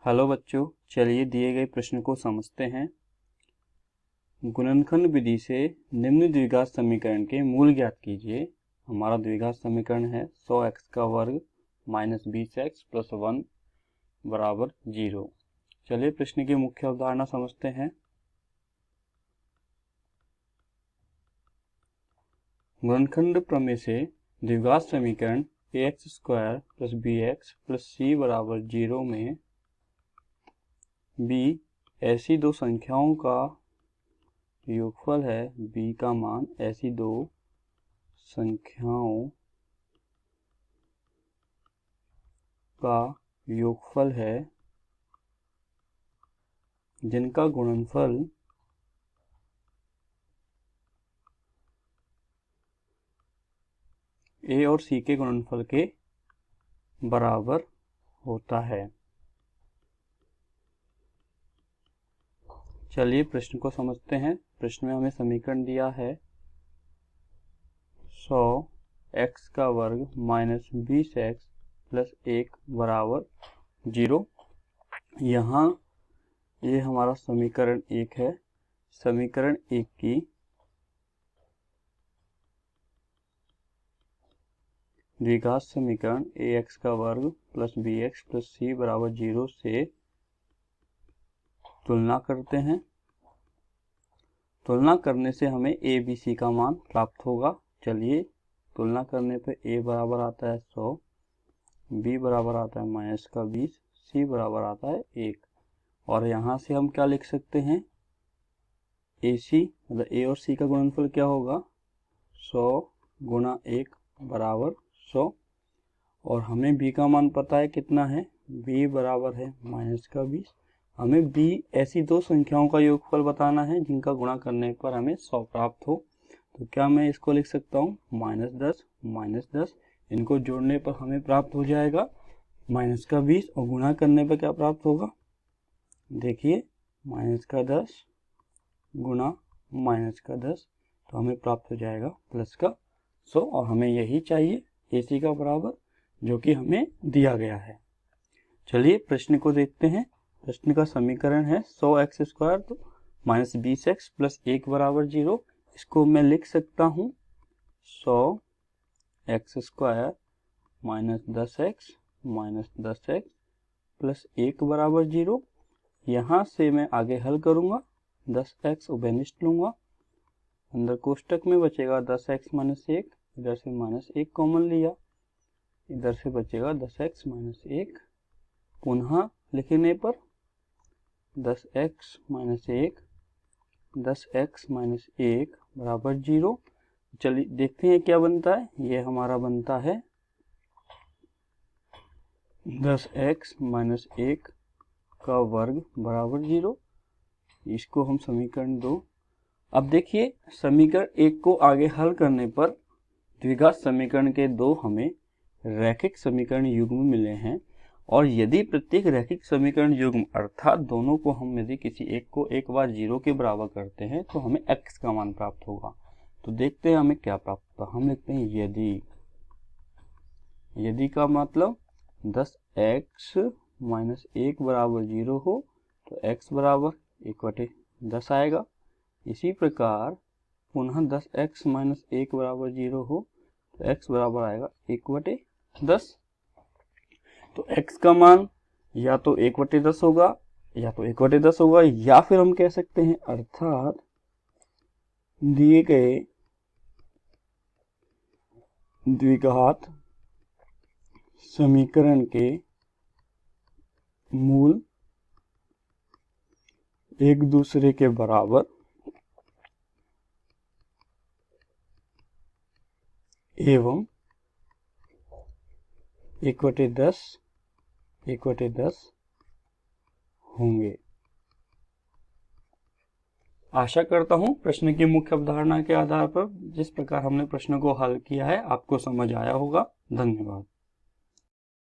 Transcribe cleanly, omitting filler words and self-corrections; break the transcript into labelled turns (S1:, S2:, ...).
S1: Hello बच्चों, चलिए दिए गए प्रश्न को समझते हैं। गुणनखंड विधि से निम्न द्विघात समीकरण के मूल ज्ञात कीजिए। हमारा द्विघात समीकरण है 100x का वर्ग माइनस 20x प्लस 1 बराबर 0। चलिए प्रश्न की मुख्य अवधारणा समझते हैं। गुणनखंड प्रमेय से द्विघात समीकरण ax square plus bx plus c बराबर 0 में b ऐसी दो संख्याओं का योगफल है। b का मान ऐसी दो संख्याओं का योगफल है जिनका गुणनफल a और c के गुणनफल के बराबर होता है। चलिए प्रश्न को समझते हैं। प्रश्न में हमें समीकरण दिया है 100x का वर्ग माइनस 20x प्लस 1 बराबर 0। यहाँ ये हमारा समीकरण 1 है। समीकरण 1 की द्विघात समीकरण ax का वर्ग प्लस bx प्लस c बराबर 0 से तुलना करते हैं। तुलना करने से हमें a b c का मान प्राप्त होगा। चलिए तुलना करने पे a बराबर आता है 100, b बराबर आता है माइनस का 20, c बराबर आता है 1। और यहाँ से हम क्या लिख सकते हैं, ac मतलब a और c का गुणनफल क्या होगा, 100 गुणा 1 बराबर 100। और हमें b का मान पता है कितना है, b बराबर है माइनस का 20। हमें b ऐसी दो संख्याओं का योगफल बताना है जिनका गुणा करने पर हमें 100 प्राप्त हो। तो क्या मैं इसको लिख सकता हूँ, माइनस 10, इनको जोड़ने पर हमें प्राप्त हो जाएगा माइनस का 20 और गुणा करने पर क्या प्राप्त होगा, देखिए माइनस का 10 गुणा माइनस का 10, तो हमें प्राप्त हो जाएगा प्लस का 100। और हमें यही चाहिए AC का बराबर, जो कि हमें दिया गया है। चलिए प्रश्न को देखते हैं। प्रश्न का समीकरण है 100x स्क्वायर तो माइनस 20x प्लस 1 बराबर 0। इसको मैं लिख सकता हूँ 100x square minus 10x plus 1 बराबर 0। यहाँ से मैं आगे हल करूँगा, 10x उभयनिष्ठ लूँगा, अंदर कोष्टक में बचेगा 10x माइनस 1, इधर से माइनस 1 कॉमन लिया, इधर से बचेगा 10x माइनस 1। पुनः लिखने पर 10x माइनस 1 बराबर 0। चलिए देखते हैं क्या बनता है। ये हमारा बनता है 10x माइनस 1 का वर्ग बराबर 0। इसको हम समीकरण 2। अब देखिए समीकरण 1 को आगे हल करने पर द्विघात समीकरण के दो हमें रैखिक समीकरण युग्म मिले हैं। और यदि प्रत्येक रैखिक समीकरण युग्म अर्थात दोनों को हम यदि किसी एक को एक बार 0 के बराबर करते हैं तो हमें x का मान प्राप्त होगा। तो देखते हैं हमें क्या प्राप्त होगा। हम लिखते हैं यदि का मतलब 10x माइनस 1 बराबर 0 हो तो x बराबर 1/10 आएगा। इसी प्रकार पुनः 10x माइनस 1 बराबर 0 हो तो x बराबर आएगा 1/10। तो x का मान या तो 1/10 होगा या फिर हम कह सकते हैं अर्थात दिए गए द्विघात समीकरण के मूल एक दूसरे के बराबर एवं 1/10 होंगे। आशा करता हूं प्रश्न की मुख्य अवधारणा के आधार पर जिस प्रकार हमने प्रश्न को हल किया है आपको समझ आया होगा। धन्यवाद।